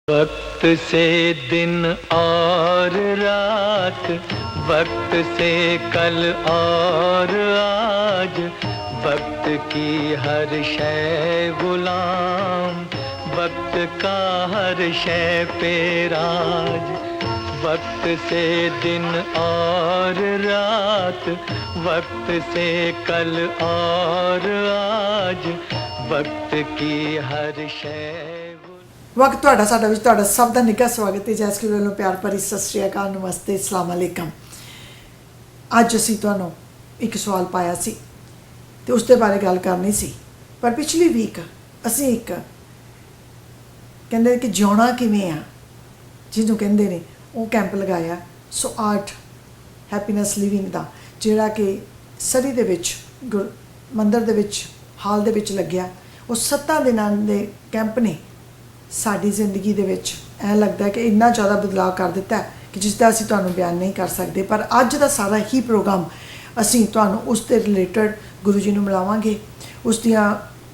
वक्त से दिन और रात, वक्त से कल और आज, वक्त की हर शय गुलाम, वक्त का हर शय पे राज। वक्त से दिन और रात, वक्त से कल और आज, वक्त की हर शय। वक्त तुहाडा साडा विच तुहाडा सब दा निੱਘਾ स्वागत है। जैस के वालों प्यार भरी सत श्री अकाल, नमस्ते, अस्सलाम वालेकुम। अज असी तुहानूं एक सवाल पाया सी ते उस दे बारे गल करनी सी, पर पिछली वीक असी एक कहंदे कि जिउणा किवें आ जिहनूं कहंदे ने वो कैंप लगाया। सो आर्ट हैप्पीनैस लिविंग दा, जिहड़ा कि सरी दे विच मंदिर दे विच हाल दे विच लग्या। वो 7 दिनां दे कैंप ने साडी जिंदगी दे विच ऐ लगदा है कि इन्ना ज़्यादा बदलाव कर दिता है कि जिसका असीं तुहानूं बयान नहीं कर सकते। पर अज दा सारा ही प्रोग्राम असीं तुहानूं उस दे रिलेटेड गुरु जी नूं मिलावांगे, उस दियां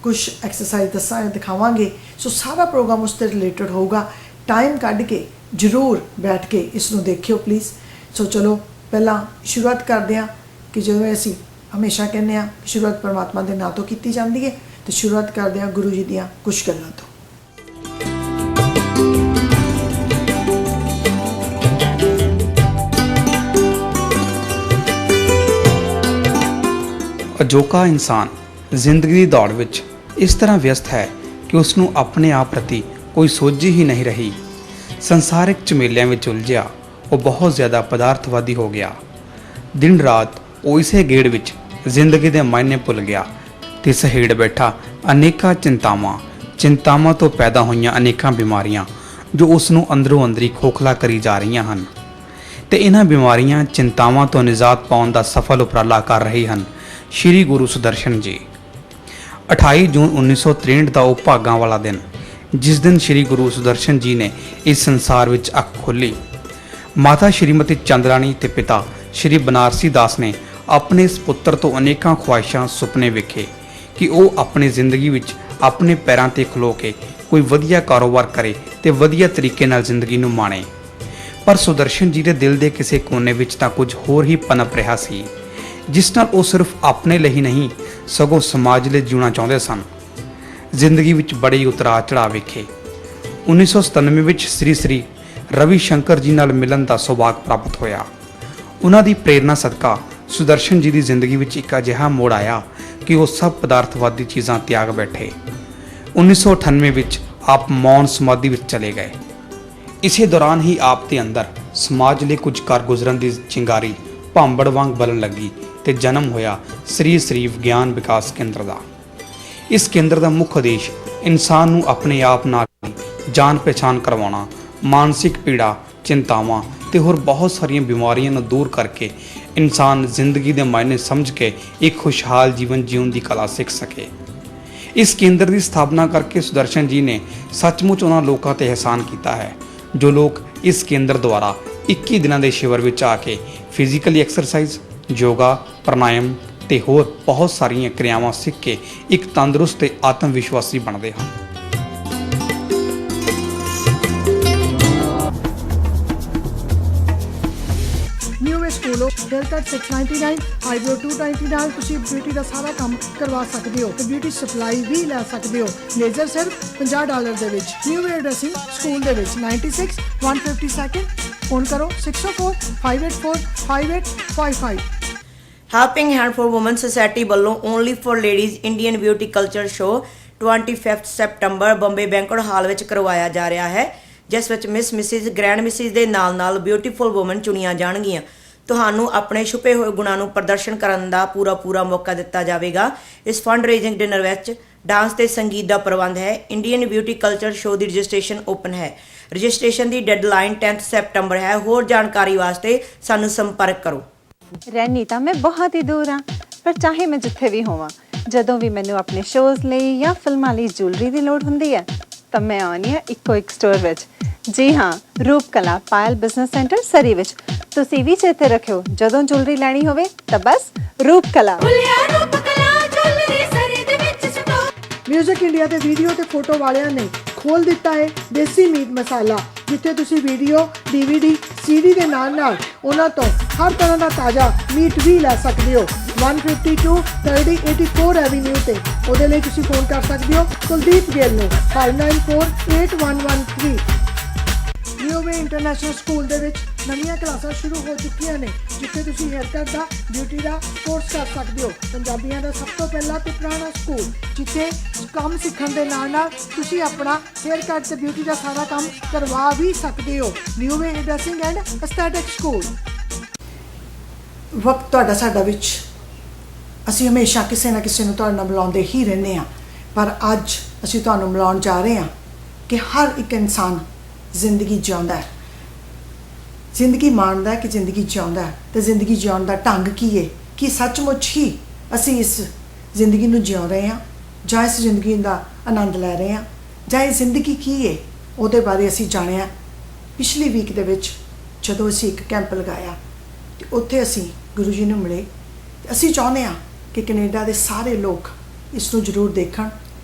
कुछ एक्सरसाइज दिखावांगे। सो सारा प्रोग्राम उस दे रिलेटेड होगा। टाइम कढ के जरूर बैठ के इसनूं देखियो प्लीज़। सो चलो पहला शुरुआत करते हैं कि जिवें असीं हमेशा कहने आ शुरुआत परमात्मा के नाम तो की जाती है, तो शुरुआत करते हैं गुरु जी दियां कुछ गल्लां तो। ਅਜੋਕਾ ਇਨਸਾਨ ਜ਼ਿੰਦਗੀ ਦੀ ਦੌੜ ਵਿੱਚ ਇਸ ਤਰ੍ਹਾਂ ਵਿਅਸਤ ਹੈ ਕਿ ਉਸ ਨੂੰ ਆਪਣੇ ਆਪ ਪ੍ਰਤੀ ਕੋਈ ਸੋਝੀ ਹੀ ਨਹੀਂ ਰਹੀ। ਸੰਸਾਰਿਕ ਝਮੇਲਿਆਂ ਵਿੱਚ ਉਲਝਿਆ ਉਹ ਬਹੁਤ ਜ਼ਿਆਦਾ ਪਦਾਰਥਵਾਦੀ ਹੋ ਗਿਆ। ਦਿਨ ਰਾਤ ਉਹ ਇਸੇ ਗੇੜ ਵਿੱਚ ਜ਼ਿੰਦਗੀ ਦੇ ਮਾਇਨੇ ਭੁੱਲ ਗਿਆ ਤੇ ਸਹੇੜ ਬੈਠਾ ਅਨੇਕਾਂ ਚਿੰਤਾਵਾਂ ਤੋਂ ਪੈਦਾ ਹੋਈਆਂ ਅਨੇਕਾਂ ਬਿਮਾਰੀਆਂ ਜੋ ਉਸ ਨੂੰ ਅੰਦਰੋਂ ਅੰਦਰੀ ਖੋਖਲਾ ਕਰੀ ਜਾ ਰਹੀਆਂ ਹਨ। ਤੇ ਇਹਨਾਂ ਬਿਮਾਰੀਆਂ ਚਿੰਤਾਵਾਂ ਤੋਂ ਨਿਜਾਤ ਪਾਉਣ ਦਾ ਸਫਲ ਉਪਰਾਲਾ ਕਰ ਰਹੇ ਹਨ ਸ਼੍ਰੀ ਗੁਰੂ ਸੁਦਰਸ਼ਨ ਜੀ। 28 ਜੂਨ 1963 ਦਾ ਉਹ ਭਾਗਾਂ ਵਾਲਾ ਦਿਨ, ਜਿਸ ਦਿਨ ਸ਼੍ਰੀ ਗੁਰੂ ਸੁਦਰਸ਼ਨ ਜੀ ਨੇ ਇਸ ਸੰਸਾਰ ਵਿੱਚ ਅੱਖ ਖੋਲ੍ਹੀ। ਮਾਤਾ ਸ਼੍ਰੀਮਤੀ ਚੰਦਰਾਣੀ ਤੇ ਪਿਤਾ ਸ਼੍ਰੀ ਬਨਾਰਸੀ ਦਾਸ ਨੇ ਆਪਣੇ ਇਸ ਪੁੱਤਰ ਤੋਂ ਅਨੇਕਾਂ ਖੁਆਇਸ਼ਾਂ ਸੁਪਨੇ ਵੇਖੇ ਕਿ ਉਹ ਆਪਣੀ ਜ਼ਿੰਦਗੀ ਵਿੱਚ ਆਪਣੇ ਪੈਰਾਂ ਤੇ ਖਲੋ ਕੇ ਕੋਈ ਵਧੀਆ ਕਾਰੋਬਾਰ ਕਰੇ ਤੇ ਵਧੀਆ ਤਰੀਕੇ ਨਾਲ ਜ਼ਿੰਦਗੀ ਨੂੰ ਮਾਣੇ। ਪਰ ਸੁਦਰਸ਼ਨ ਜੀ ਦੇ ਦਿਲ ਦੇ ਕਿਸੇ ਕੋਨੇ ਵਿੱਚ ਤਾਂ ਕੁਝ ਹੋਰ ਹੀ ਪਨਪ ਰਿਹਾ ਸੀ, ਜਿਸ ਨਾਲ ਉਹ ਸਿਰਫ ਆਪਣੇ ਲਈ ਨਹੀਂ ਸਗੋਂ ਸਮਾਜ ਲਈ ਜਿਉਣਾ ਚਾਹੁੰਦੇ ਸਨ। ਜ਼ਿੰਦਗੀ ਵਿੱਚ ਬੜੇ ਹੀ ਉਤਰਾਅ ਚੜ੍ਹਾਅ ਵੇਖੇ। 1997 ਵਿੱਚ ਸ੍ਰੀ ਰਵੀ ਸ਼ੰਕਰ ਜੀ ਨਾਲ ਮਿਲਣ ਦਾ ਸੁਭਾਗ ਪ੍ਰਾਪਤ ਹੋਇਆ। ਉਹਨਾਂ ਦੀ ਪ੍ਰੇਰਨਾ ਸਦਕਾ ਸੁਦਰਸ਼ਨ ਜੀ ਦੀ ਜ਼ਿੰਦਗੀ ਵਿੱਚ ਇੱਕ ਅਜਿਹਾ ਮੋੜ ਆਇਆ ਕਿ ਉਹ ਸਭ ਪਦਾਰਥਵਾਦੀ ਚੀਜ਼ਾਂ ਤਿਆਗ ਬੈਠੇ। 1998 ਵਿੱਚ ਆਪ ਮੌਨ ਸਮਾਧੀ ਵਿੱਚ ਚਲੇ ਗਏ। ਇਸੇ ਦੌਰਾਨ ਹੀ ਆਪ ਦੇ ਅੰਦਰ ਸਮਾਜ ਲਈ ਕੁਝ ਕਰ ਗੁਜ਼ਰਨ ਦੀ ਚਿੰਗਾਰੀ ਭਾਂਬੜ ਵਾਂਗ ਬਲਣ ਲੱਗੀ ਤੇ ਜਨਮ ਹੋਇਆ ਸ੍ਰੀ ਵਿਗਿਆਨ ਵਿਕਾਸ ਕੇਂਦਰ ਦਾ। ਇਸ ਕੇਂਦਰ ਦਾ ਮੁੱਖ ਉਦੇਸ਼ ਇਨਸਾਨ ਨੂੰ ਆਪਣੇ ਆਪ ਨਾਲ ਜਾਣ ਪਛਾਣ ਕਰਵਾਉਣਾ, ਮਾਨਸਿਕ ਪੀੜਾ, ਚਿੰਤਾਵਾਂ ਤੇ ਹੋਰ ਬਹੁਤ ਸਾਰੀਆਂ ਬਿਮਾਰੀਆਂ ਨੂੰ ਦੂਰ ਕਰਕੇ ਇਨਸਾਨ ਜ਼ਿੰਦਗੀ ਦੇ ਮਾਇਨੇ ਸਮਝ ਕੇ ਇੱਕ ਖੁਸ਼ਹਾਲ ਜੀਵਨ ਜੀਉਣ ਦੀ ਕਲਾ ਸਿੱਖ ਸਕੇ। ਇਸ ਕੇਂਦਰ ਦੀ ਸਥਾਪਨਾ ਕਰਕੇ ਸੁਦਰਸ਼ਨ ਜੀ ਨੇ ਸੱਚਮੁੱਚ ਉਹਨਾਂ ਲੋਕਾਂ ਤੇ ਅਹਿਸਾਨ ਕੀਤਾ ਹੈ ਜੋ ਲੋਕ ਇਸ ਕੇਂਦਰ ਦੁਆਰਾ 21 ਦਿਨਾਂ ਦੇ ਸ਼ਿਵਰ ਵਿੱਚ ਆ ਕੇ ਫਿਜ਼ੀਕਲੀ ਐਕਸਰਸਾਈਜ਼, ਯੋਗਾ, ਪ੍ਰਾਣਾਯਾਮ ਤੇ ਹੋਰ ਬਹੁਤ ਸਾਰੀਆਂ ਕਿਰਿਆਵਾਂ ਸਿੱਖ ਕੇ ਇੱਕ ਤੰਦਰੁਸਤ ਤੇ ਆਤਮ ਵਿਸ਼ਵਾਸੀ ਬਣਦੇ ਹਨ। ਸਕੂਲੋਂ हेयर कट 699, आईब्रो 299 ਤੁਸੀਂ ਬਿਊਟੀ ਦਾ ਸਾਰਾ ਕੰਮ ਕਰਵਾ ਸਕਦੇ ਹੋ ਤੇ ਬਿਊਟੀ ਸਪਲਾਈ ਵੀ ਲੈ ਸਕਦੇ ਹੋ। ਲੇਜ਼ਰ ਸਿਰਫ $50 ਦੇ ਵਿੱਚ। ਨਿਊ ਵੇਅਰ ਡਰੈਸਿੰਗ ਸਕੂਲ ਦੇ ਵਿੱਚ 96 152 ਫੋਨ ਕਰੋ 604 584 5855। Helping hand for woman society ਵੱਲੋਂ only for ladies Indian beauty culture show 25 September Bombay banquet hall ਵਿੱਚ ਕਰਵਾਇਆ ਜਾ ਰਿਹਾ ਹੈ, ਜਿਸ ਵਿੱਚ ਮਿਸਿਜ਼ ਗ੍ਰੈਂਡ ਮਿਸਿਜ਼ ਦੇ ਨਾਲ ਬਿਊਟੀਫੁਲ ਵੂਮਨ ਚੁਣੀਆਂ ਜਾਣਗੀਆਂ। ਤੁਹਾਨੂੰ ਆਪਣੇ ਛੁਪੇ ਹੋਏ ਗੁਣਾਂ ਨੂੰ ਪ੍ਰਦਰਸ਼ਨ ਕਰਨ ਦਾ ਪੂਰਾ ਮੌਕਾ ਦਿੱਤਾ ਜਾਵੇਗਾ। ਇਸ ਫੰਡ ਰੇਜ਼ਿੰਗ ਡਿਨਰ ਵਿੱਚ ਡਾਂਸ ਤੇ ਸੰਗੀਤ ਦਾ ਪ੍ਰਬੰਧ ਹੈ। ਇੰਡੀਅਨ ਬਿਊਟੀ ਕਲਚਰ ਸ਼ੋਅ ਦੀ ਰਜਿਸਟ੍ਰੇਸ਼ਨ ਓਪਨ ਹੈ। ਰਜਿਸਟ੍ਰੇਸ਼ਨ ਦੀ ਡੈਡਲਾਈਨ 10 ਸੈਪਟੰਬਰ ਹੈ। ਹੋਰ ਜਾਣਕਾਰੀ ਵਾਸਤੇ ਸਾਨੂੰ ਸੰਪਰਕ ਕਰੋ। ਰਹਿੰਦੀ ਤਾਂ ਮੈਂ ਬਹੁਤ ਹੀ ਦੂਰ ਹਾਂ, ਪਰ ਚਾਹੇ ਮੈਂ ਜਿੱਥੇ ਵੀ ਹੋਵਾਂ, ਜਦੋਂ ਵੀ ਮੈਨੂੰ ਆਪਣੇ ਸ਼ੋਅਜ਼ ਲਈ ਜਾਂ ਫਿਲਮਾਂ ਲਈ ਜੁਐਲਰੀ ਦੀ ਲੋੜ ਹੁੰਦੀ ਹੈ ਤਾਂ ਮੈਂ ਆਉਂਦੀ ਹਾਂ ਇੱਕੋ ਇੱਕ ਸਟੋਰ ਵਿੱਚ। ਜੀ ਹਾਂ, ਰੂਪ ਕਲਾ ਪਾਇਲ ਬਿਜ਼ਨਸ ਸੈਂਟਰ ਸਰੀ ਵਿੱਚ। ਤੁਸੀਂ ਵੀ ਚੇਤੇ ਰੱਖਿਓ, ਜਦੋਂ ਜੁਐਲਰੀ ਲੈਣੀ ਹੋਵੇ ਤਾਂ ਬਸ ਰੂਪ ਕਲਾ। म्यूजिक इंडिया के वीडियो ते फोटो वालियां ने ਖੋਲ੍ਹ ਦਿੱਤਾ ਹੈ ਦੇਸੀ ਮੀਟ ਮਸਾਲਾ, ਜਿੱਥੇ ਤੁਸੀਂ ਵੀਡੀਓ, DVD, CD ਦੇ ਨਾਲ ਉਹਨਾਂ ਤੋਂ ਹਰ ਤਰ੍ਹਾਂ ਦਾ ਤਾਜ਼ਾ ਮੀਟ ਵੀ ਲੈ ਸਕਦੇ ਹੋ। 152 30 84 ਐਵੀਨਿਊ ਤੇ ਉਹਦੇ ਲਈ ਤੁਸੀਂ ਫੋਨ ਕਰ ਸਕਦੇ ਹੋ ਕੁਲਦੀਪ ਗਿੱਲ ਨੂੰ 59481113। ਨਿਊ ਵੇ ਇੰਟਰਨੈਸ਼ਨਲ ਸਕੂਲ ਦੇ ਵਿੱਚ ਨਵੀਆਂ ਕਲਾਸਾਂ ਸ਼ੁਰੂ ਹੋ ਚੁੱਕੀਆਂ ਨੇ, ਜਿੱਥੇ ਤੁਸੀਂ ਹੇਅਰ ਕੱਟ ਦਾ, ਬਿਊਟੀ ਦਾ ਕੋਰਸ ਕਰ ਸਕਦੇ ਹੋ। ਪੰਜਾਬੀਆਂ ਦਾ ਸਭ ਤੋਂ ਪਹਿਲਾ ਤੇ ਪੁਰਾਣਾ ਸਕੂਲ, ਜਿੱਥੇ ਕੰਮ ਸਿੱਖਣ ਦੇ ਨਾਲ ਤੁਸੀਂ ਆਪਣਾ ਹੇਅਰ ਕੱਟ ਤੇ ਬਿਊਟੀ ਦਾ ਸਾਰਾ ਕੰਮ ਕਰਵਾ ਵੀ ਸਕਦੇ ਹੋ। New way dressing and aesthetic school. ਵਕਤ ਤੁਹਾਡਾ ਸਾਡਾ ਵਿੱਚ ਅਸੀਂ ਹਮੇਸ਼ਾ ਕਿਸੇ ਨਾ ਕਿਸੇ ਨੂੰ ਤੁਹਾਡੇ ਨਾਲ ਮਿਲਾਉਂਦੇ ਹੀ ਰਹਿੰਦੇ ਹਾਂ, ਪਰ ਅੱਜ ਅਸੀਂ ਤੁਹਾਨੂੰ ਮਿਲਾਉਣ ਜਾ ਰਹੇ ਹਾਂ ਕਿ ਹਰ ਇੱਕ ਇਨਸਾਨ ਜ਼ਿੰਦਗੀ ਜਿਉਂਦਾ ਹੈ, ਜ਼ਿੰਦਗੀ ਮਾਣਦਾ ਹੈ ਕਿ ਜ਼ਿੰਦਗੀ ਜਿਉਂਦਾ ਹੈ, ਤੇ ਜ਼ਿੰਦਗੀ ਜਿਉਣ ਦਾ ਢੰਗ ਕੀ ਹੈ, ਕਿ ਸੱਚਮੁੱਚ ਹੀ ਅਸੀਂ ਇਸ ਜ਼ਿੰਦਗੀ ਨੂੰ ਜਿਉ ਰਹੇ ਹਾਂ ਜਾਂ ਇਸ ਜ਼ਿੰਦਗੀ ਦਾ ਆਨੰਦ ਲੈ ਰਹੇ ਹਾਂ, ਜਾਂ ਇਹ ਜ਼ਿੰਦਗੀ ਕੀ ਹੈ ਉਹਦੇ ਬਾਰੇ ਅਸੀਂ ਜਾਣਿਆ ਪਿਛਲੀ ਵੀਕ ਦੇ ਵਿੱਚ ਜਦੋਂ ਅਸੀਂ ਇੱਕ ਕੈਂਪ ਲਗਾਇਆ ਤੇ ਉੱਥੇ ਅਸੀਂ ਗੁਰੂ ਜੀ ਨੂੰ ਮਿਲੇ। ਅਸੀਂ ਚਾਹੁੰਦੇ ਹਾਂ ਕਿ ਕੈਨੇਡਾ ਦੇ ਸਾਰੇ ਲੋਕ ਇਸ ਨੂੰ ਜ਼ਰੂਰ ਦੇਖਣ,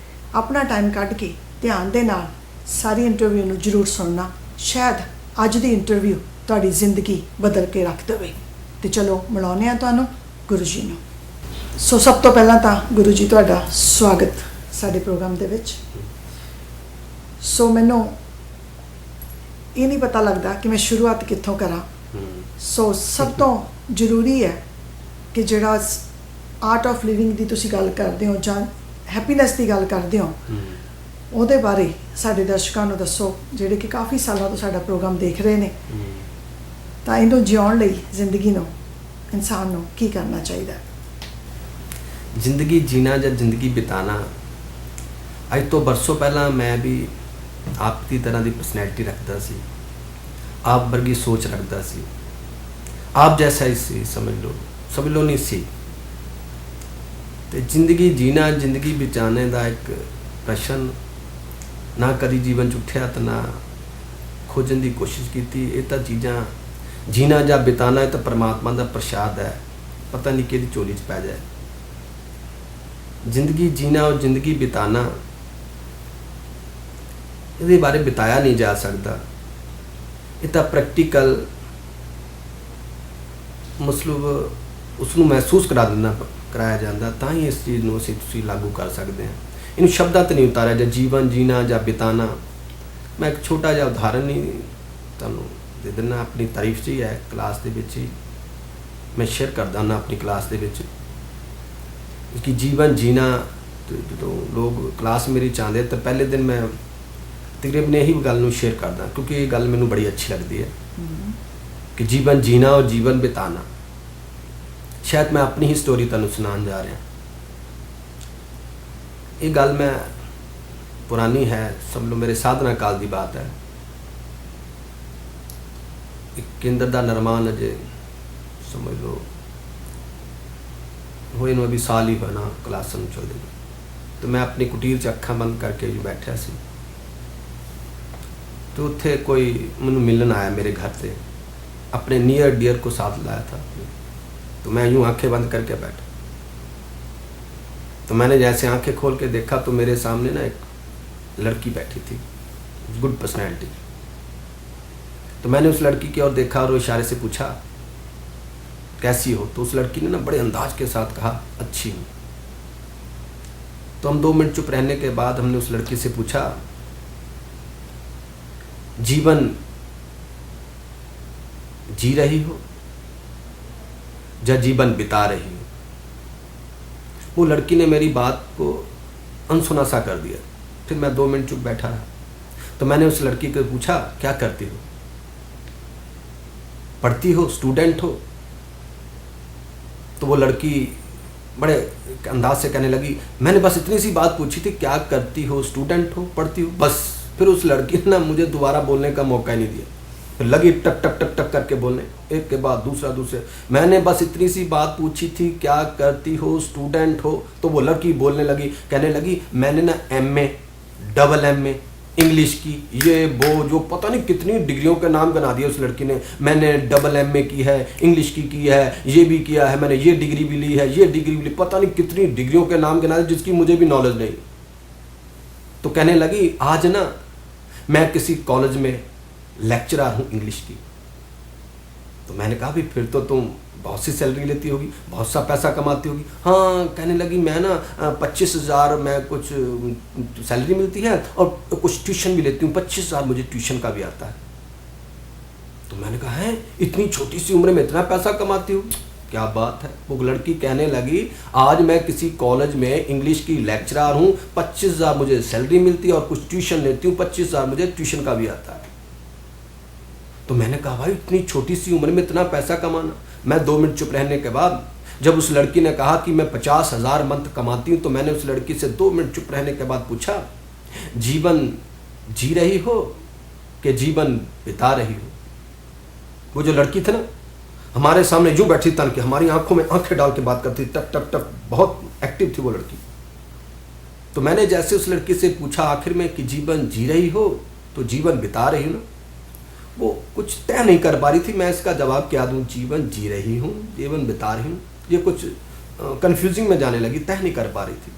ਆਪਣਾ ਟਾਈਮ ਕੱਢ ਕੇ ਧਿਆਨ ਦੇ ਨਾਲ ਸਾਰੀ ਇੰਟਰਵਿਊ ਨੂੰ ਜ਼ਰੂਰ ਸੁਣਨਾ। ਸ਼ਾਇਦ ਅੱਜ ਦੀ ਇੰਟਰਵਿਊ ਤੁਹਾਡੀ ਜ਼ਿੰਦਗੀ ਬਦਲ ਕੇ ਰੱਖ ਦੇਵੇ। ਤੇ ਚਲੋ ਮਿਲਾਉਂਦੇ ਹਾਂ ਤੁਹਾਨੂੰ ਗੁਰੂ ਜੀ ਨੂੰ। ਸੋ ਸਭ ਤੋਂ ਪਹਿਲਾਂ ਤਾਂ ਗੁਰੂ ਜੀ ਤੁਹਾਡਾ ਸਵਾਗਤ ਸਾਡੇ ਪ੍ਰੋਗਰਾਮ ਦੇ ਵਿੱਚ। ਸੋ ਮੈਨੂੰ ਇਹ ਨਹੀਂ ਪਤਾ ਲੱਗਦਾ ਕਿ ਮੈਂ ਸ਼ੁਰੂਆਤ ਕਿੱਥੋਂ ਕਰਾਂ। ਸੋ ਸਭ ਤੋਂ ਜ਼ਰੂਰੀ ਹੈ ਕਿ ਜਿਹੜਾ ਆਰਟ ਆਫ ਲਿਵਿੰਗ ਦੀ ਤੁਸੀਂ ਗੱਲ ਕਰਦੇ ਹੋ ਜਾਂ ਹੈਪੀਨੈਸ ਦੀ ਗੱਲ ਕਰਦੇ ਹੋ, ਉਹਦੇ ਬਾਰੇ ਸਾਡੇ ਦਰਸ਼ਕਾਂ ਨੂੰ ਦੱਸੋ, ਜਿਹੜੇ ਕਿ ਕਾਫੀ ਸਾਲਾਂ ਤੋਂ ਸਾਡਾ ਪ੍ਰੋਗਰਾਮ ਦੇਖ ਰਹੇ ਨੇ। ਤਾਂ ਇਹਨੂੰ ਜਿਉਣ ਲਈ ਜ਼ਿੰਦਗੀ ਨੂੰ, ਇਨਸਾਨ ਨੂੰ ਕੀ ਕਰਨਾ ਚਾਹੀਦਾ? ਜ਼ਿੰਦਗੀ ਜੀਣਾ ਜਾਂ ਜ਼ਿੰਦਗੀ ਬਿਤਾਣਾ। ਅੱਜ ਤੋਂ ਬਰਸੋਂ ਪਹਿਲਾਂ ਮੈਂ ਵੀ ਆਪ ਦੀ ਤਰ੍ਹਾਂ ਦੀ ਪਰਸਨੈਲਿਟੀ ਰੱਖਦਾ ਸੀ, ਆਪ ਵਰਗੀ ਸੋਚ ਰੱਖਦਾ ਸੀ, ਆਪ ਜੈਸਾ ਹੀ ਸੀ, ਸਮਝ ਲਓ ਨਹੀਂ ਸੀ। ਤੇ ਜ਼ਿੰਦਗੀ ਜੀਣਾ, ਜ਼ਿੰਦਗੀ ਬਿਤਾਣੇ ਦਾ ਇੱਕ ਪ੍ਰਸ਼ਨ ਨਾ ਕਦੀ ਜੀਵਨ 'ਚ ਉੱਠਿਆ ਤੇ ਨਾ ਖੋਜਣ ਦੀ ਕੋਸ਼ਿਸ਼ ਕੀਤੀ। ਇਹ ਤਾਂ ਚੀਜ਼ਾਂ ਜੀਣਾ ਜਾਂ ਬਿਤਾਣਾ, ਇਹ ਤਾਂ ਪਰਮਾਤਮਾ ਦਾ ਪ੍ਰਸ਼ਾਦ ਹੈ, ਪਤਾ ਨਹੀਂ ਕਿਹਦੀ ਝੋਲੀ 'ਚ ਪੈ ਜਾਏ। ਜ਼ਿੰਦਗੀ ਜੀਣਾ ਔਰ ਜ਼ਿੰਦਗੀ ਬਿਤਾਣਾ, ਇਹਦੇ ਬਾਰੇ ਬਿਤਾਇਆ ਨਹੀਂ ਜਾ ਸਕਦਾ। ਇਹ ਤਾਂ ਪ੍ਰੈਕਟੀਕਲ ਮਤਲਬ ਉਸ ਨੂੰ ਮਹਿਸੂਸ ਕਰਾਇਆ ਜਾਂਦਾ, ਤਾਂ ਹੀ ਇਸ ਚੀਜ਼ ਨੂੰ ਤੁਸੀਂ ਲਾਗੂ ਕਰ ਸਕਦੇ ਹਾਂ। ਇਹਨੂੰ ਸ਼ਬਦਾਂ 'ਤੇ ਨਹੀਂ ਉਤਾਰਿਆ ਜਾਂ ਜੀਵਨ ਜੀਣਾ ਜਾਂ ਬਿਤਾਣਾ। ਮੈਂ ਇੱਕ ਛੋਟਾ ਜਿਹਾ ਉਦਾਹਰਨ ਹੀ ਤੁਹਾਨੂੰ ਦੇ ਦਿੰਦਾ, ਆਪਣੀ ਤਾਰੀਫ 'ਚ ਹੀ ਹੈ। ਕਲਾਸ ਦੇ ਵਿੱਚ ਹੀ ਮੈਂ ਸ਼ੇਅਰ ਕਰਦਾ ਹੁੰਦਾ ਆਪਣੀ ਕਲਾਸ ਦੇ ਵਿੱਚ ਕਿ ਜੀਵਨ ਜੀਣਾ, ਜਦੋਂ ਲੋਕ ਕਲਾਸ ਮੇਰੀ 'ਚ ਆਉਂਦੇ ਤਾਂ ਪਹਿਲੇ ਦਿਨ ਮੈਂ ਤਕਰੀਬਨ ਇਹੀ ਗੱਲ ਨੂੰ ਸ਼ੇਅਰ ਕਰਦਾ, ਕਿਉਂਕਿ ਇਹ ਗੱਲ ਮੈਨੂੰ ਬੜੀ ਅੱਛੀ ਲੱਗਦੀ ਹੈ ਕਿ ਜੀਵਨ ਜੀਣਾ ਔਰ ਜੀਵਨ ਬਿਤਾਣਾ। ਸ਼ਾਇਦ ਮੈਂ ਆਪਣੀ ਹੀ ਸਟੋਰੀ ਤੁਹਾਨੂੰ ਸੁਣਾਉਣ ਜਾ ਰਿਹਾ। ਇਹ ਗੱਲ ਮੈਂ ਪੁਰਾਣੀ ਹੈ, ਸਭ ਲੋ ਮੇਰੇ ਸਾਧਨਾ ਕਾਲ ਦੀ ਬਾਤ ਹੈ। ਇੱਕ ਕੇਂਦਰ ਦਾ ਨਿਰਮਾਣ ਅਜੇ ਸਮਝ ਲਓ ਹੋਏ ਨੂੰ ਅਭੀ ਸਾਲ ਹੀ ਬਣਾ, ਕਲਾਸਾਂ ਨੂੰ ਚੱਲਦੇ ਨੇ। तो मैं अपनी कुटीर च अखा बंद करके जो बैठा सी तो उत्थे कोई मैनू मिलन आया मेरे घर से, अपने नियर डियर को साथ लाया था। तो मैं यूँ आंखें बंद करके बैठा। तो मैंने जैसे आंखें खोल के देखा तो मेरे सामने ना एक लड़की बैठी थी, गुड पर्सनैलिटी। तो मैंने उस लड़की की ओर देखा और वो इशारे से पूछा कैसी हो। तो उस लड़की ने ना बड़े अंदाज के साथ कहा अच्छी हूँ। तो हम 2 मिनट चुप रहने के बाद हमने उस लड़की से पूछा जीवन जी रही हो या जीवन बिता रही हो। वो लड़की ने मेरी बात को अनसुना सा कर दिया। फिर मैं 2 मिनट चुप बैठा रहा। तो मैंने उस लड़की को पूछा क्या करती हो, पढ़ती हो, स्टूडेंट हो। तो वो लड़की बड़े अंदाज से कहने लगी मैंने बस इतनी सी बात पूछी थी, क्या करती हो, स्टूडेंट हो, पढ़ती हो, बस। फिर उस लड़की ने ना मुझे दोबारा बोलने का मौका ही नहीं दिया। फिर लगी टक टक टक टक करके बोलने, एक के बाद दूसरा दूसरे। मैंने बस इतनी सी बात पूछी थी क्या करती हो, स्टूडेंट हो। तो वो लड़की बोलने लगी, कहने लगी मैंने ना MA, डबल MA इंग्लिश की, ये वो जो पता नहीं कितनी डिग्रियों के नाम गिना दिए उस लड़की ने। मैंने डबल MA की है, इंग्लिश की है, ये भी किया है, मैंने ये डिग्री भी ली है, ये डिग्री भी ली, पता नहीं कितनी डिग्रियों के नाम गिना दिए जिसकी मुझे भी नॉलेज नहीं। तो कहने लगी आज ना मैं किसी कॉलेज में लेक्चरर हूँ इंग्लिश की। तो मैंने कहा भी फिर तो तुम बहुत सी सैलरी लेती होगी, बहुत सा पैसा कमाती होगी। हाँ, कहने लगी मैं ना 25,000 मैं कुछ सैलरी मिलती है और कुछ ट्यूशन भी लेती हूँ, 25,000 मुझे ट्यूशन का भी आता है। तो मैंने कहा है इतनी छोटी सी उम्र में इतना पैसा कमाती हूँ, क्या बात है। वो लड़की कहने लगी आज मैं किसी कॉलेज में इंग्लिश की लेक्चरर हूँ, 25,000 मुझे सैलरी मिलती है और कुछ ट्यूशन लेती हूँ, 25,000 मुझे ट्यूशन का भी आता है। तो मैंने कहा भाई इतनी छोटी सी उम्र में इतना पैसा कमाना। मैं 2 मिनट चुप रहने के बाद जब उस लड़की ने कहा कि मैं 50,000 मंथ कमाती हूँ, तो मैंने उस लड़की से 2 मिनट चुप रहने के बाद पूछा जीवन जी रही हो कि जीवन बिता रही हो। वो जो लड़की थी ना हमारे सामने यूं बैठी तन के हमारी आंखों में आंखें डाल के बात करती, टप टप टप, बहुत एक्टिव थी वो लड़की। तो मैंने जैसे उस लड़की से पूछा आखिर में कि जीवन जी रही हो तो जीवन बिता रही हो ना, वो कुछ तय नहीं कर पा रही थी मैं इसका जवाब क्या दूं, जीवन जी रही हूँ जीवन बिता रही हूँ, ये कुछ कंफ्यूजिंग में जाने लगी, तय नहीं कर पा रही थी।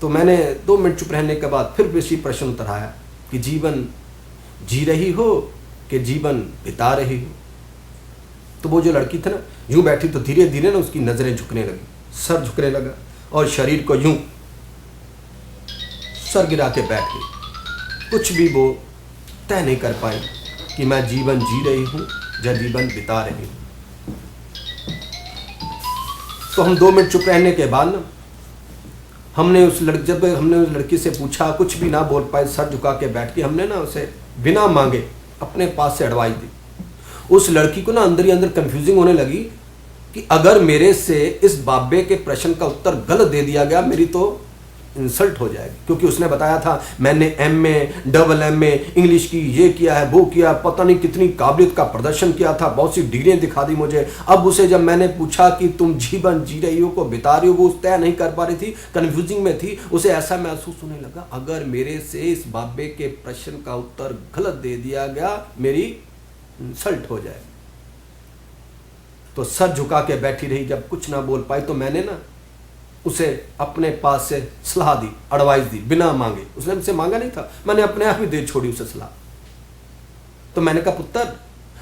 तो मैंने 2 मिनट चुप रहने के बाद फिर इसी प्रश्न उतराया कि जीवन जी रही हो कि जीवन बिता रही हो। तो वो जो लड़की थी ना यूं बैठी तो धीरे धीरे ना उसकी नजरें झुकने लगी, सर झुकने लगा और शरीर को यूं सर गिरा के बैठ गई। कुछ भी वो तय नहीं कर पाई कि मैं जीवन जी रही हूं या जीवन बिता रही हूं। तो हम 2 मिनट चुप रहने के बाद ना जब हमने उस लड़की से पूछा, कुछ भी ना बोल पाए, सर झुका के बैठ के हमने ना उसे बिना मांगे अपने पास से एडवाइस दी। उस लड़की को ना अंदर ही अंदर कंफ्यूजिंग होने लगी कि अगर मेरे से इस बाबे के प्रश्न का उत्तर गलत दे दिया गया मेरी तो इंसल्ट हो जाएगी, क्योंकि उसने बताया था मैंने MA, AA इंग्लिश की ये किया है वो किया, पता नहीं कितनी काबिलियत का प्रदर्शन किया था, बहुत सी डिग्रियां दिखा दी मुझे। अब उसे जब मैंने पूछा कि तुम जीवन जी रही हो को बिता रही हो, वो तय नहीं कर पा रही थी, कन्फ्यूजिंग में थी। उसे ऐसा महसूस होने लगा अगर मेरे से इस बाबे के प्रश्न का उत्तर गलत दे दिया गया मेरी इंसल्ट हो जाए। तो सर झुका के बैठी रही, जब कुछ ना बोल पाई तो मैंने ना उसे अपने पास से सलाह दी, एडवाइस दी बिना मांगे। उसने मुझसे मांगा नहीं था, मैंने अपने आप ही दे छोड़ी उसे सलाह। तो मैंने कहा पुत्र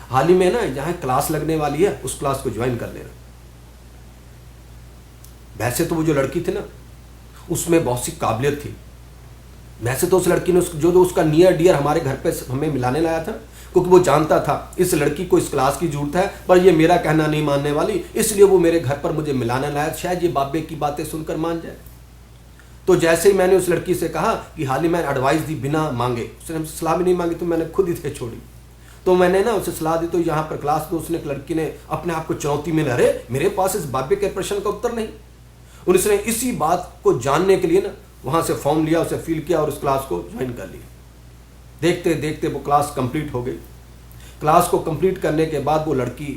हाल ही में ना जहां क्लास लगने वाली है उस क्लास को ज्वाइन कर लेना। वैसे तो वो जो लड़की थी ना उसमें बहुत सी काबिलियत थी। वैसे तो उस लड़की ने जो उसका नियर डियर हमारे घर पे हमें मिलाने लाया था, क्योंकि वो जानता था इस लड़की को इस क्लास की जरूरत है, पर ये मेरा कहना नहीं मानने वाली, इसलिए वो मेरे घर पर मुझे मिलाने लाया, शायद ये बाबे की बातें सुनकर मान जाए। तो जैसे ही मैंने उस लड़की से कहा कि हाल ही मैंने एडवाइस दी बिना मांगे, उसने हमसे सलाह भी नहीं मांगी, तो मैंने खुद ही से छोड़ी। तो मैंने ना उसे सलाह दी, तो यहाँ पर क्लास में उसने एक लड़की ने अपने आप को चुनौती में, अरे मेरे पास इस बाबे के प्रश्न का उत्तर नहीं। उसने इसी बात को जानने के लिए ना वहाँ से फॉर्म लिया, उसे फिल किया और उस क्लास को ज्वाइन कर लिया। देखते देखते वो क्लास कंप्लीट हो गई। क्लास को कंप्लीट करने के बाद वो लड़की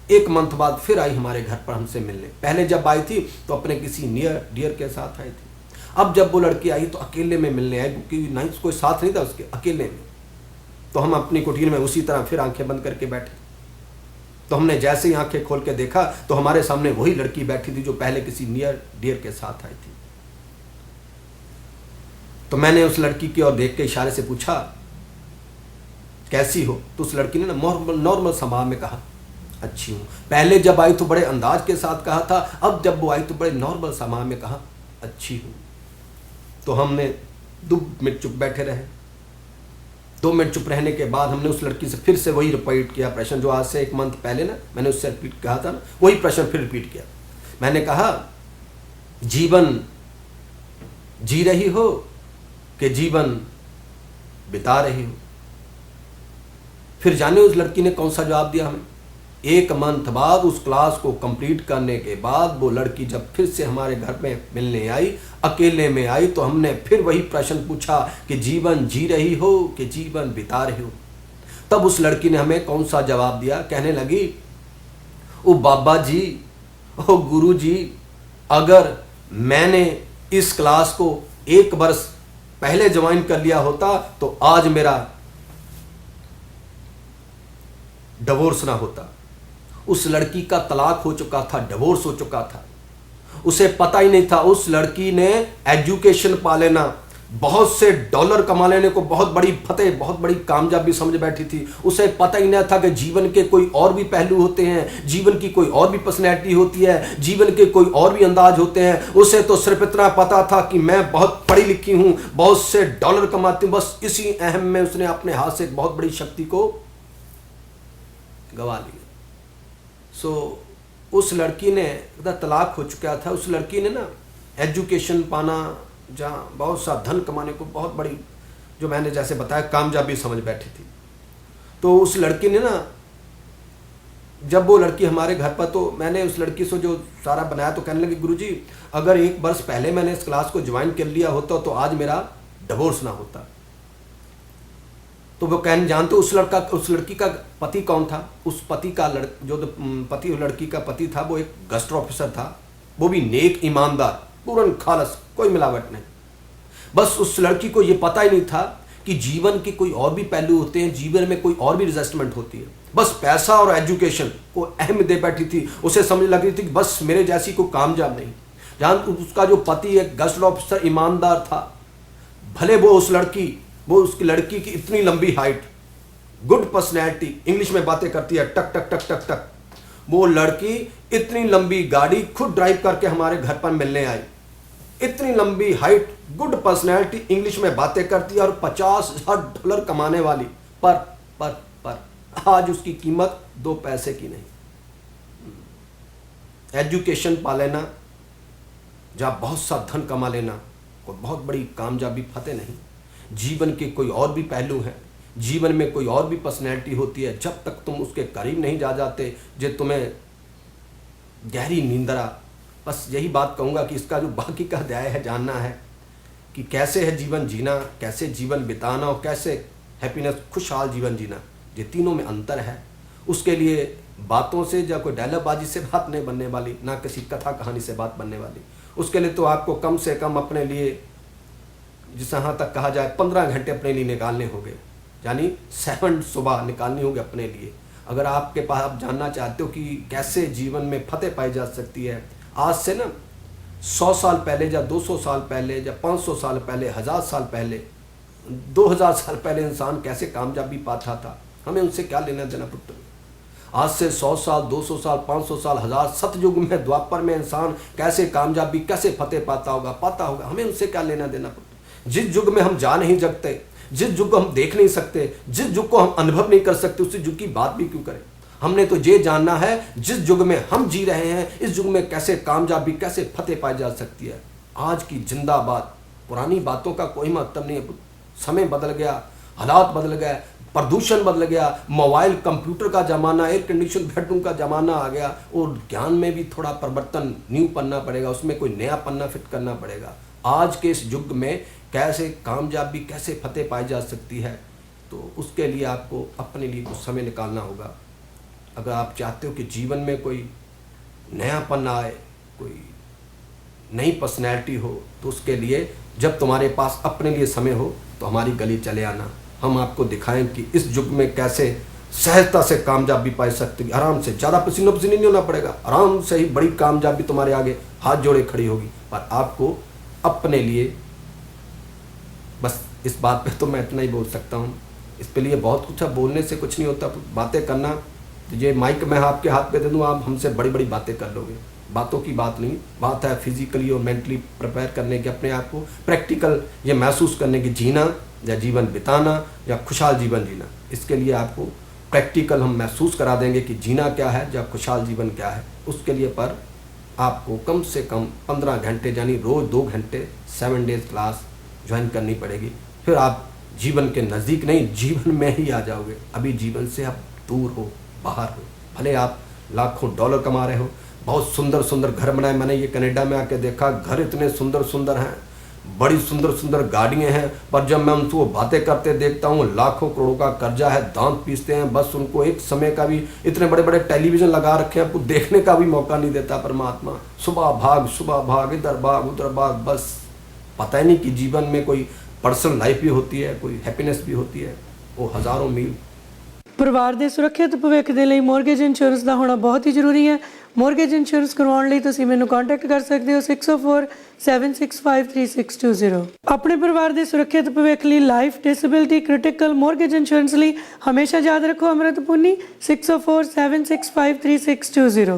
1 मंथ बाद फिर आई हमारे घर पर हमसे मिलने। पहले जब आई थी तो अपने किसी नियर डियर के साथ आई थी, अब जब वो लड़की आई तो अकेले में मिलने आई, क्योंकि नहीं कोई साथ नहीं था उसके, अकेले में। तो हम अपनी कुटीर में उसी तरह फिर आंखें बंद करके बैठे। तो हमने जैसे ही आंखें खोल के देखा तो हमारे सामने वही लड़की बैठी थी जो पहले किसी नियर डियर के साथ आई थी। तो मैंने उस लड़की की ओर देख के इशारे से पूछा कैसी हो, तो उस लड़की ने ना नॉर्मल स्वभाव में कहा अच्छी हूँ। पहले जब आई तो बड़े अंदाज के साथ कहा था, अब जब वो आई तो बड़े नॉर्मल स्वभाव में कहा अच्छी हूँ। तो हमने 2 मिनट चुप बैठे रहे। 2 मिनट चुप रहने के बाद हमने उस लड़की से फिर से वही रिपीट किया प्रश्न जो आज से 1 मंथ पहले ना मैंने उससे रिपीट कहा था ना, वही प्रश्न फिर रिपीट किया। मैंने कहा जीवन जी रही हो कि जीवन बिता रही हो। फिर जाने उस लड़की ने कौन सा जवाब दिया हमें। 1 मंथ बाद उस क्लास को कंप्लीट करने के बाद वो लड़की जब फिर से हमारे घर में मिलने आई, अकेले में आई, तो हमने फिर वही प्रश्न पूछा कि जीवन जी रही हो कि जीवन बिता रही हो। तब उस लड़की ने हमें कौन सा जवाब दिया, कहने लगी ओ बाबा जी, ओ गुरु जी, अगर मैंने इस क्लास को 1 वर्ष पहले ज्वाइन कर लिया होता तो आज मेरा डिवोर्स ना होता। उस लड़की का तलाक हो चुका था, डिवोर्स हो चुका था, उसे पता ही नहीं था। उस लड़की ने एजुकेशन पा लेना, बहुत से डॉलर कमा लेने को बहुत बड़ी फतेह, बहुत बड़ी कामयाबी समझ बैठी थी। उसे पता ही नहीं था कि जीवन के कोई और भी पहलू होते हैं, जीवन की कोई और भी पर्सनैलिटी होती है, जीवन के कोई और भी अंदाज होते हैं। उसे तो सिर्फ इतना पता था कि मैं बहुत पढ़ी लिखी हूँ, बहुत से डॉलर कमाती हूँ। बस इसी अहम में उसने अपने हाथ से एक बहुत बड़ी शक्ति को गवा लिया। उस लड़की ने तलाक हो चुका था, उस लड़की ने ना एजुकेशन पाना, जहाँ बहुत सा धन कमाने को बहुत बड़ी, जो मैंने जैसे बताया, कामयाबी समझ बैठी थी। तो उस लड़की ने ना, जब वो लड़की हमारे घर पर, तो मैंने उस लड़की से जो सारा बनाया, तो कहने लगी गुरुजी अगर 1 वर्ष पहले मैंने इस क्लास को ज्वाइन कर लिया होता तो आज मेरा डिवोर्स ना होता। तो वो कहने जानते उस लड़की का पति कौन था? उस पति का पति, लड़की का पति था, वो एक गस्ट ऑफिसर था, वो भी नेक, ईमानदार, पूरन खालस, कोई मिलावट नहीं। बस उस लड़की को ये पता ही नहीं था कि जीवन के कोई और भी पहलू होते हैं, जीवन में कोई और भी एडजस्टमेंट होती है। बस पैसा और एजुकेशन को अहम दे बैठी थी। उसे समझ लग रही थी कि बस मेरे जैसी को कामयाब नहीं। जहाँ उसका जो पति एक गस्ट ऑफिसर ईमानदार था, भले वो उसकी लड़की की इतनी लंबी हाइट, गुड पर्सनैलिटी, इंग्लिश में बातें करती है, टक टक टक टक टक, वो लड़की इतनी लंबी गाड़ी खुद ड्राइव करके हमारे घर पर मिलने आई। इतनी लंबी हाइट, गुड पर्सनैलिटी, इंग्लिश में बातें करती है और $50,000 कमाने वाली, पर आज उसकी कीमत 2 पैसे की नहीं। एजुकेशन पा लेना, जहाँ बहुत सा धन कमा लेना, कोई बहुत बड़ी कामयाबी फतेह नहीं। जीवन के कोई और भी पहलू हैं, जीवन में कोई और भी पर्सनैलिटी होती है। जब तक तुम उसके करीब नहीं जा जाते, जो तुम्हें गहरी नींदरा। बस यही बात कहूँगा कि इसका जो बाकी का अध्याय है, जानना है कि कैसे है जीवन जीना, कैसे जीवन बिताना और कैसे हैप्पीनेस, खुशहाल जीवन जीना, ये तीनों में अंतर है। उसके लिए बातों से या कोई डायलॉगबाजी से बात नहीं बनने वाली, ना किसी कथा कहानी से बात बनने वाली। उसके लिए तो आपको कम से कम अपने लिए, जिस यहाँ तक कहा जाए, 15 घंटे अपने लिए निकालने होंगे, यानी 7 सुबह निकालनी होगी अपने लिए। अगर आपके पास, आप जानना चाहते हो कि कैसे जीवन में फतेह पाई जा सकती है, आज से ना 100 साल पहले या 200 साल पहले या 500 साल पहले, 1000 साल पहले, 2000 साल पहले इंसान कैसे कामयाबी पाता था, हमें उनसे क्या लेना देना पुत्र। आज से 100 साल, 200 साल, 500 साल, 1000, सतयुग में, द्वापर में इंसान कैसे कामयाबी, कैसे फतेह पाता होगा, हमें उनसे क्या लेना देना पुत्र। जिस युग में हम जा नहीं सकते, जिस युग को हम देख नहीं सकते, जिस युग को हम अनुभव नहीं कर सकते, उस युग की बात भी क्यों करें। हमने तो ये जानना है जिस युग में हम जी रहे हैं, इस युग में कैसे कामयाबी, कैसे फतेह पाई जा सकती है। आज की जिंदाबाद, पुरानी बातों का कोई मतलब नहीं है। समय बदल गया, हालात बदल गए, प्रदूषण बदल गया, मोबाइल कंप्यूटर का ज़माना, एयर कंडीशन बेडरूम का ज़माना आ गया, और ज्ञान में भी थोड़ा परिवर्तन, न्यू पन्ना पड़ेगा, उसमें कोई नया पन्ना फिट करना पड़ेगा। आज के इस युग में कैसे कामयाबी, कैसे फतेह पाई जा सकती है, तो उसके लिए आपको अपने लिए कुछ समय निकालना होगा। अगर आप चाहते हो कि जीवन में कोई नयापन आए, कोई नई पर्सनैलिटी हो, तो उसके लिए जब तुम्हारे पास अपने लिए समय हो तो हमारी गली चले आना। हम आपको दिखाएं कि इस युग में कैसे सहजता से कामयाबी पाई सकती है। आराम से, ज़्यादा पसीनो पसीनी नहीं होना पड़ेगा, आराम से ही बड़ी कामयाबी तुम्हारे आगे हाथ जोड़े खड़ी होगी। पर आपको अपने लिए, बस इस बात पे तो मैं इतना ही बोल सकता हूँ। इस पे लिए बहुत कुछ है, बोलने से कुछ नहीं होता, बातें करना। तो ये माइक मैं आपके हाथ पे दे दूँ, आप हमसे बड़ी बड़ी बातें कर लोगे। बातों की बात नहीं, बात है फिजिकली और मेंटली प्रिपेयर करने की, अपने आप को प्रैक्टिकल ये महसूस करने की, जीना या जीवन बिताना या खुशहाल जीवन जीना। इसके लिए आपको प्रैक्टिकल हम महसूस करा देंगे कि जीना क्या है या खुशहाल जीवन क्या है। उसके लिए पर आपको कम से कम 15 घंटे, यानी रोज़ 2 घंटे 7 डेज क्लास ज्वाइन करनी पड़ेगी। फिर आप जीवन के नज़दीक नहीं, जीवन में ही आ जाओगे। अभी जीवन से आप दूर हो, बाहर हो। भले आप लाखों डॉलर कमा रहे हो, बहुत सुंदर सुंदर घर बनाए, मैंने ये कनाडा में आके देखा, घर इतने सुंदर सुंदर हैं, बड़ी सुंदर सुंदर गाड़ियाँ हैं, पर जब मैं उनको बातें करते देखता हूँ, लाखों करोड़ों का कर्जा है, दांत पीसते हैं, बस उनको एक समय का भी, इतने बड़े बड़े टेलीविज़न लगा रखे हैं, आपको देखने का भी मौका नहीं देता परमात्मा। सुबह भाग, इधर भाग उधर भाग, बस पता ही नहीं कि जीवन में कोई पर्सनल लाइफ भी होती है, कोई हैप्पीनेस भी होती है। वो हज़ारों मील ਪਰਿਵਾਰ ਦੇ ਸੁਰੱਖਿਅਤ ਭਵਿੱਖ ਦੇ ਲਈ ਮੋਰਗੇਜ ਇੰਸ਼ੋਰੈਂਸ ਦਾ ਹੋਣਾ ਬਹੁਤ ਹੀ ਜ਼ਰੂਰੀ ਹੈ। ਮੋਰਗੇਜ ਇੰਸ਼ੋਰੈਂਸ ਕਰਵਾਉਣ ਲਈ ਤੁਸੀਂ ਮੈਨੂੰ ਕੰਟੈਕਟ ਕਰ ਸਕਦੇ ਹੋ 6047653620। ਆਪਣੇ ਪਰਿਵਾਰ ਦੇ ਸੁਰੱਖਿਅਤ ਭਵਿੱਖ ਲਈ life, disability, critical, mortgage insurance ਲਈ ਹਮੇਸ਼ਾ ਯਾਦ ਰੱਖੋ ਅੰਮ੍ਰਿਤ ਪੁੰਨੀ 6047653620।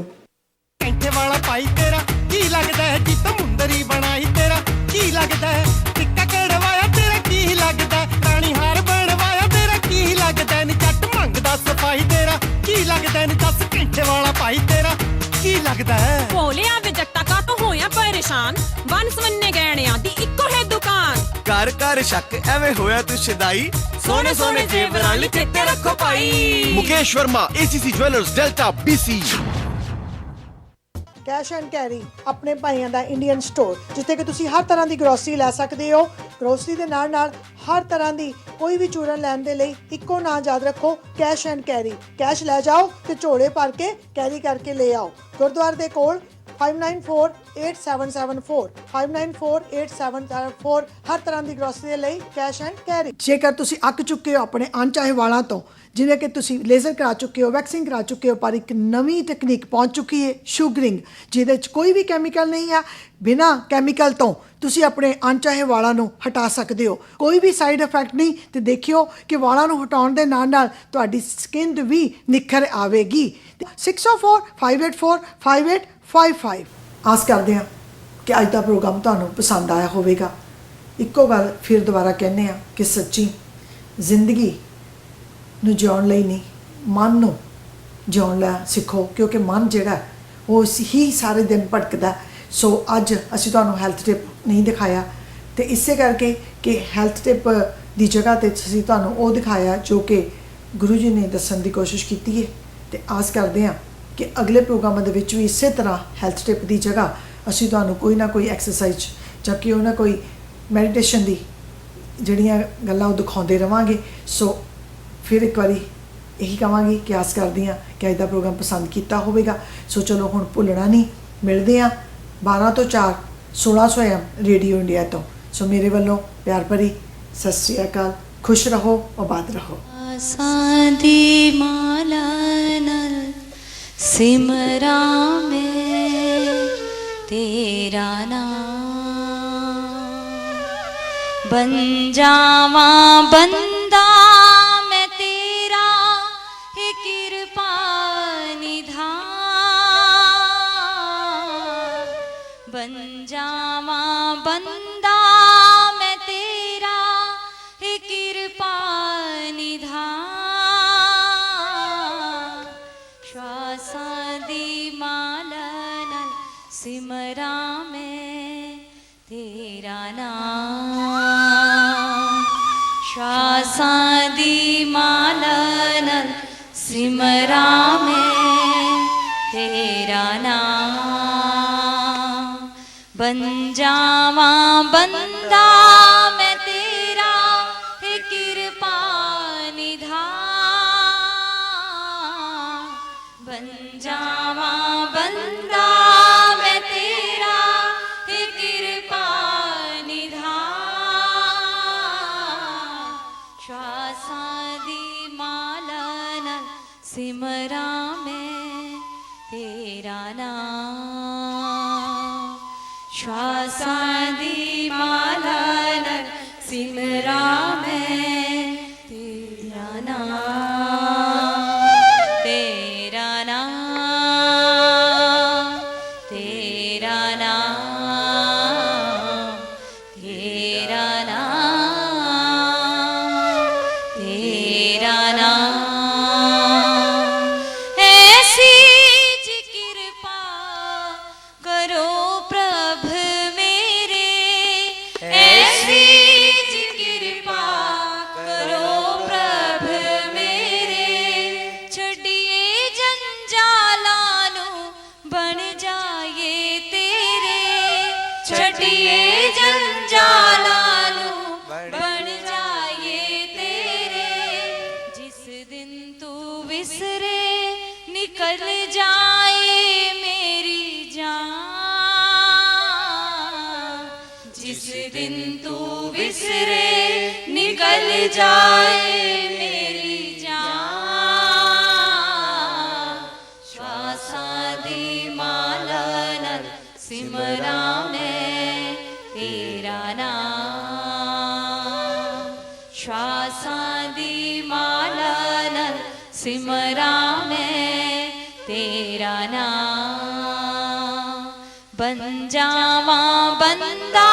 ਕੈਂਠੇ ਵਾਲਾ ਭਾਈ ਤੇਰਾ ਕੀ ਲੱਗਦਾ ਹੈ ਜੀ, ਤਮੁੰਦਰੀ ਬਣਾਈ ਤੇਰਾ ਕੀ ਲੱਗਦਾ ਹੈ, ਟਿੱਕਾ ਕੜਵਾਇਆ ਤੇਰਾ ਕੀ ਲੱਗਦਾ, ਰਾਣੀ ਹਾਰ ਬਣਵਾਇਆ ਤੇਰਾ ਕੀ ਲੱਗਦਾ, ਨੀ ਜੱਟ ਮੰਗਦਾ ਸਫਾਈ ਤੇਰਾ ਕੀ ਲੱਗਦਾ, ਨੀ ਦੱਸ ਕੈਂਠੇ ਵਾਲਾ ਭਾਈ ਤੇਰਾ ਕੀ ਲੱਗਦਾ ਹੈ। ਭੋਲਿਆ ਵੇ ਜੱਟਾ ਕਾਤੋਂ ਹੋਇਆ ਪਰੇਸ਼ਾਨ, ਵਨ ਸਵੰਨੇ ਗਹਿਣਿਆਂ ਦੀ ਇੱਕੋ ਹੈ ਦੁਕਾਨ। ਘਰ ਘਰ ਸ਼ੱਕ ਐਵੇਂ ਹੋਇਆ ਤੂੰ ਸ਼ਦਾਈ, ਸੋਹਣੇ ਸੋਹਣੇ ਜੇਵਰਾਂ ਲਈ ਚਿੱਤੇ ਰੱਖੋ ਭਾਈ। Mukesh Verma, ACC jewellers, delta BC। Cash and carry ਆਪਣੇ ਭਾਈਆਂ ਦਾ ਇੰਡੀਅਨ ਸਟੋਰ, ਜਿੱਥੇ ਕਿ ਤੁਸੀਂ ਹਰ ਤਰ੍ਹਾਂ ਦੀ ਗਰੋਸਰੀ ਲੈ ਸਕਦੇ ਹੋ। ਗਰੋਸਰੀ ਦੇ ਨਾਲ ਨਾਲ ਹਰ ਤਰ੍ਹਾਂ ਦੀ ਕੋਈ ਵੀ ਚੂਰਨ ਲੈਣ ਦੇ ਲਈ ਇੱਕੋ ਨਾਂ ਯਾਦ ਰੱਖੋ, ਕੈਸ਼ ਐਂਡ ਕੈਰੀ। ਕੈਸ਼ ਲੈ ਜਾਓ ਤੇ ਝੋਲੇ ਭਰ ਕੇ ਕੈਰੀ ਕਰਕੇ ਲੈ ਆਓ। ਗੁਰਦੁਆਰੇ ਦੇ ਕੋਲ 59487774 59487774 ਹਰ ਤਰ੍ਹਾਂ ਦੀ ਗਰੋਸਰੀ ਦੇ ਲਈ ਕੈਸ਼ ਐਂਡ ਕੈਰੀ। ਜੇਕਰ ਤੁਸੀਂ ਅੱਕ ਚੁੱਕੇ ਹੋ ਆਪਣੇ ਅਣਚਾਹੇ ਵਾਲਾਂ ਤੋਂ, ਜਿਵੇਂ ਕਿ ਤੁਸੀਂ ਲੇਜ਼ਰ ਕਰਾ ਚੁੱਕੇ ਹੋ, ਵੈਕਸਿੰਗ ਕਰਾ ਚੁੱਕੇ ਹੋ, ਪਰ ਇੱਕ ਨਵੀਂ ਤਕਨੀਕ ਪਹੁੰਚ ਚੁੱਕੀ ਹੈ ਸ਼ੂਗਰਿੰਗ, ਜਿਹਦੇ 'ਚ ਕੋਈ ਵੀ ਕੈਮੀਕਲ ਨਹੀਂ ਹੈ। ਬਿਨਾਂ ਕੈਮੀਕਲ ਤੋਂ ਤੁਸੀਂ ਆਪਣੇ ਅਣਚਾਹੇ ਵਾਲਾਂ ਨੂੰ ਹਟਾ ਸਕਦੇ ਹੋ, ਕੋਈ ਵੀ ਸਾਈਡ ਇਫੈਕਟ ਨਹੀਂ। ਤੇ ਦੇਖਿਓ ਕਿ ਵਾਲਾਂ ਨੂੰ ਹਟਾਉਣ ਦੇ ਨਾਲ ਨਾਲ ਤੁਹਾਡੀ ਸਕਿਨ ਵੀ ਨਿਖਰ ਆਵੇਗੀ। 6045845855। ਆਸ ਕਰਦੇ ਹਾਂ ਕਿ ਅੱਜ ਦਾ ਪ੍ਰੋਗਰਾਮ ਤੁਹਾਨੂੰ ਪਸੰਦ ਆਇਆ ਹੋਵੇਗਾ। ਇੱਕੋ ਗੱਲ ਫਿਰ ਦੁਬਾਰਾ ਕਹਿੰਦੇ ਹਾਂ ਕਿ ਸੱਚੀ ਜ਼ਿੰਦਗੀ ਨੂੰ ਜਿਉਣ ਲਈ ਨਹੀਂ, ਮਨ ਨੂੰ ਜਿਉਣ ਲਈ ਸਿੱਖੋ, ਕਿਉਂਕਿ ਮਨ ਜਿਹੜਾ ਉਹ ਹੀ ਸਾਰੇ ਦਿਨ ਭਟਕਦਾ। ਸੋ ਅੱਜ ਅਸੀਂ ਤੁਹਾਨੂੰ ਹੈਲਥ ਟਿਪ ਨਹੀਂ ਦਿਖਾਇਆ, ਤੇ ਇਸੇ ਕਰਕੇ ਕਿ ਹੈਲਥ ਟਿਪ ਦੀ ਜਗ੍ਹਾ 'ਤੇ ਅਸੀਂ ਤੁਹਾਨੂੰ ਉਹ ਦਿਖਾਇਆ ਜੋ ਕਿ ਗੁਰੂ ਜੀ ਨੇ ਦੱਸਣ ਦੀ ਕੋਸ਼ਿਸ਼ ਕੀਤੀ ਹੈ। ਤੇ ਆਸ ਕਰਦੇ ਹਾਂ ਕਿ ਅਗਲੇ ਪ੍ਰੋਗਰਾਮਾਂ ਦੇ ਵਿੱਚ ਵੀ ਇਸੇ ਤਰ੍ਹਾਂ ਹੈਲਥ ਟਿਪ ਦੀ ਜਗ੍ਹਾ ਅਸੀਂ ਤੁਹਾਨੂੰ ਕੋਈ ਨਾ ਕੋਈ ਐਕਸਰਸਾਈਜ਼ ਜਾਂ ਕੋਈ ਨਾ ਕੋਈ ਮੈਡੀਟੇਸ਼ਨ ਦੀ ਜਿਹੜੀਆਂ ਗੱਲਾਂ ਉਹ ਦਿਖਾਉਂਦੇ ਰਵਾਂਗੇ। ਸੋ ਫਿਰ ਇੱਕ ਵਾਰੀ ਇਹੀ ਕਹਾਂਗੀ ਕਿ ਆਸ ਕਰਦੀ ਹਾਂ ਕਿ ਅੱਜ ਦਾ ਪ੍ਰੋਗਰਾਮ ਪਸੰਦ ਕੀਤਾ ਹੋਵੇਗਾ। ਸੋ ਚਲੋ ਹੁਣ ਭੁੱਲਣਾ ਨਹੀਂ, ਮਿਲਦੇ ਹਾਂ 12 ਤੋਂ 4 1600 AM ਰੇਡੀਓ ਇੰਡੀਆ ਤੋਂ। ਸੋ ਮੇਰੇ ਵੱਲੋਂ ਪਿਆਰ ਭਰੀ ਸਤਿ ਸ਼੍ਰੀ ਅਕਾਲ। ਖੁਸ਼ ਰਹੋ, ਆਬਾਦ ਰਹੋ। ਸਾਦੀ ਮਾਲਾ ਨਾਲ ਸਿਮਰਾਂ ਮੈਂ ਤੇਰਾ ਨਾਮ, ਬਨ ਜਾਵਾਂ ਬੰਦਾ ਮੈਂ ਤੇਰਾ ਹੈ ਕਿਰਪਾ ਨਿਧਾਨ, ਬਨ ਜਾਵਾਂ ਬੰਦਾ ਮੈਂ ਤੇਰਾ ਹੈ ਕਿਰਪਾ ਨਿਧਾਨ, ਸ਼ਵਾਸਾਂ ਦੀ ਮਾਲਾ ਨਾਲ ਸਿਮਰਾਂ ਮੈਂ ਤੇਰਾ ਨਾਮ, ਸ਼ਵਾਸਾਂ ਦੀ ਮਾਲਾ ਨਾਲ ਸਿਮਰਾਂ ਮੈਂ ਤੇਰਾ ਨਾਮ, ਬਨ ਜਾਵਾਂ ਬੰਦਾ ਮੈਂ ਤੇਰਾ ਹੈ ਕਿਰਪਾ ਨਿਧਾਨ, ਬਨ ਜਾਵਾਂ ਬੰਦਾ ਮੈਂ ਤੇਰਾ ਹੈ ਕਿਰਪਾ ਨਿਧਾਨ, ਸ਼ਵਾਸਾਂ ਦੀ ਮਾਲਾ ਨਾਲ ਸਿਮਰਾਂ ਮੈਂ ਤੇਰਾ ਨਾਮ, ਸ਼ਵਾਸਾਂ ਦੀ ਮਾਲਾ ਨਾਲ ਸਿਮਰਾਂ ਮੈਂ ਤੇਰਾ ਨਾਮ, ਤੇਰਾ ਨਾਮ, ਤੇਰਾ ਨਾਮ, ਤੇਰਾ ਨਾਮ, ਤੇਰਾ ਨਾਮ। ਐਸੀ ਜੀ ਕਿਰਪਾ ਕਰੋ ਪ੍ਰਭ ਮੇਰੇ, ਐਸੀ ਜੀ ਕਿਰਪਾ ਕਰੋ ਪ੍ਰਭ ਮੇਰੇ, ਛੱਡੀਏ ਜੰਜਾਲਾਂ ਨੂੰ ਬਣ ਜਾਈਏ ਤੇਰੇ, ਛੱਡੀਏ ਜੰਜਾਲਾਂ ਨੂੰ ਬਣ ਜਾਈਏ ਤੇਰੇ, ਜਿਸ ਦਿਨ ਤੂੰ ਵਿਸਰੇ ਨਿਕਲ ਜਾਏ ਮੇਰੀ ਜਾਨ, ਜਿਸ ਦਿਨ ਤੂੰ ਵਿਸਰੇ ਨਿਕਲ ਜਾਏ ਮੇਰੀ ਜਾਨ, सिमरा मैं तेरा नाम, बन जावा बंदा